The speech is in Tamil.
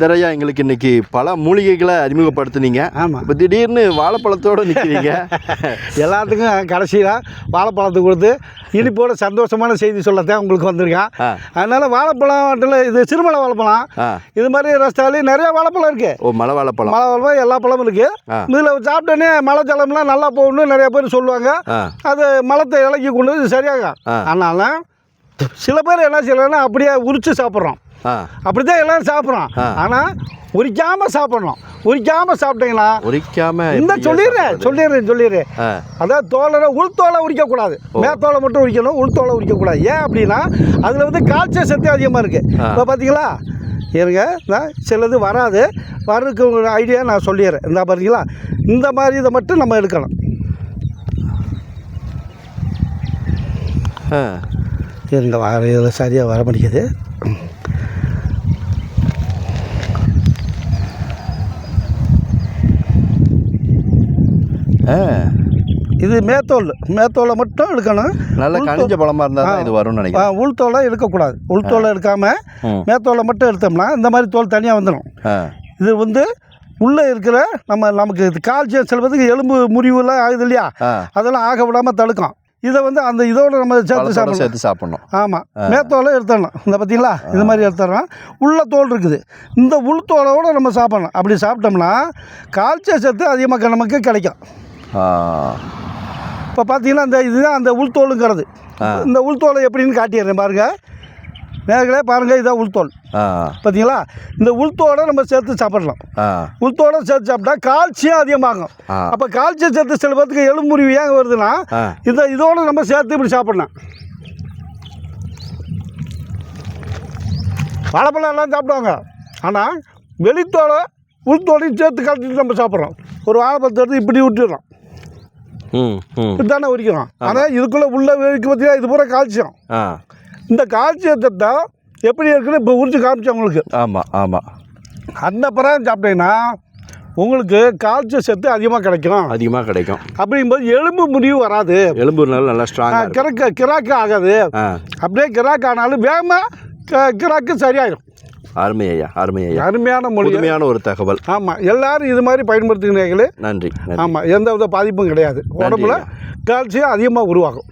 நிறையா எங்களுக்கு இன்னைக்கு பல மூலிகைகளை அறிமுகப்படுத்துனீங்க. ஆமாம். இப்போ திடீர்னு வாழைப்பழத்தோடு நிற்கிறீங்க. எல்லாத்துக்கும் கடைசியில் வாழைப்பழத்தை கொடுத்து இனிப்போட சந்தோஷமான செய்தி சொல்லத்தான் உங்களுக்கு வந்திருக்கேன். அதனால் வாழைப்பழம் இது சிறுமலை வாழைப்பழம், இது மாதிரி ரஸ்தாலி நிறைய வாழைப்பழம் இருக்குது. ஓ, மலை வாழைப்பழம். மலை வாழைப்பழம் எல்லா பழமும் இருக்குது. இதில் சாப்பிட்டோன்னே மலை ஜலம்லாம் நல்லா போகணும்னு நிறைய பேர் சொல்லுவாங்க. அது மலத்தை இலக்கி கொண்டு வந்து சரியாகும். ஆனாலும் சில பேர் என்ன செய்யலாம்னா அப்படியே உரித்து சாப்பிட்றோம். அப்படிதான் எல்லாரும் சாப்பிட்றோம். ஆனால் உரிக்காமல் சாப்பிட்றோம். உரிக்காமல் சாப்பிட்டீங்கன்னா இந்த சொல்லிடுறேன். அதான் தோலை உள்தோலை உரிக்கக்கூடாது, மேத்தோலை மட்டும் உரிக்கணும், உள்தோலை உரிக்கக்கூடாது. ஏன் அப்படின்னா அதில் வந்து கால்சியம் சத்து அதிகமாக இருக்குது. இப்போ பார்த்தீங்களா இருங்க, சிலது வராது, வர்றதுக்கு ஐடியா நான் சொல்லிடுறேன். இந்த பார்த்தீங்களா இந்த மாதிரி இதை மட்டும் நம்ம எடுக்கணும். இருங்க இதில் சரியாக வர மாட்டேங்குது. இது மேத்தோலை மட்டும் எடுக்கணும். நல்ல கனிஞ்ச பழமாக இருந்தால் இது வரும்னு நினைக்கிறேன். உள்தோலை எடுக்கக்கூடாது. உள்தோலை எடுக்காமல் மேத்தோலை மட்டும் எடுத்தோம்னா இந்த மாதிரி தோல் தனியாக வந்துடும். இது வந்து உள்ளே இருக்கிற நமக்கு கால்சியம் செல்வதுக்கு எலும்பு முறிவுலாம் ஆகுது இல்லையா, அதெல்லாம் ஆக விடாமல் தடுக்கும். இதை வந்து அந்த இதோட நம்ம சேர்த்து சாப்பிடணும். ஆமாம், மேத்தோலை எடுத்துடணும். இந்த பார்த்தீங்களா இந்த மாதிரி எடுத்துடணும். உள்ள தோல் இருக்குது, இந்த உள்தோலோடு நம்ம சாப்பிடணும். அப்படி சாப்பிட்டோம்னா கால்சியம் சத்து அதிகமாக நமக்கு கிடைக்கும். இப்போ பார்த்தீங்கன்னா இதுதான் அந்த உள்தோலுங்கிறது. இந்த உள்தோலை எப்படின்னு காட்டிடுறேன் பாருங்கள். நேர்களே பாருங்கள், இதான் உள்தோல். பார்த்தீங்களா, இந்த உள்தோலை நம்ம சேர்த்து சாப்பிடலாம். உள்தோலை சேர்த்து சாப்பிட்டா கால்சியம் அதிகமாகும். அப்போ கால்சியம் சேர்த்து சில பேருக்கு எலும்புரிவு ஏன் வருதுன்னா இதோடு நம்ம சேர்த்து இப்படி சாப்பிடலாம். வாழைப்பழம் எல்லாம் சாப்பிடுவாங்க, ஆனால் வெளித்தோலை உள்தோலையும் சேர்த்து கலந்துட்டு நம்ம சாப்பிட்றோம். ஒரு வாழைப்பழத்தை எடுத்து இப்படி விட்டுடுறோம், இப்படித்தானே உரிக்கிறோம். ஆனால் இதுக்குள்ளே உள்ள வைக்க பார்த்தீங்கன்னா இது பூரா கால்சியம். இந்த கால்சியத்தை தான் எப்படி இருக்குன்னு இப்போ உரிச்சு காமிச்சேன் உங்களுக்கு. ஆமாம். அந்த பிறகு சாப்பிட்டீங்கன்னா உங்களுக்கு கால்சியம் சத்து அதிகமாக கிடைக்கும். அப்படிங்கும்போது எலும்பு முறிவு வராது. எலும்பு நல்லா ஸ்ட்ராங், கிராக்கு ஆகாது. அப்படியே கிராக்கு ஆனாலும் வேகமாக கிராக்கு சரியாயிடும். அருமையான முழுமையான ஒரு தகவல். ஆமாம், எல்லாரும் இது மாதிரி பயன்படுத்துகிறீங்களே. நன்றி. ஆமாம், எந்த வித பாதிப்பும் கிடையாது. உடம்புல கால்சியம் அதிகமாக உருவாகும்.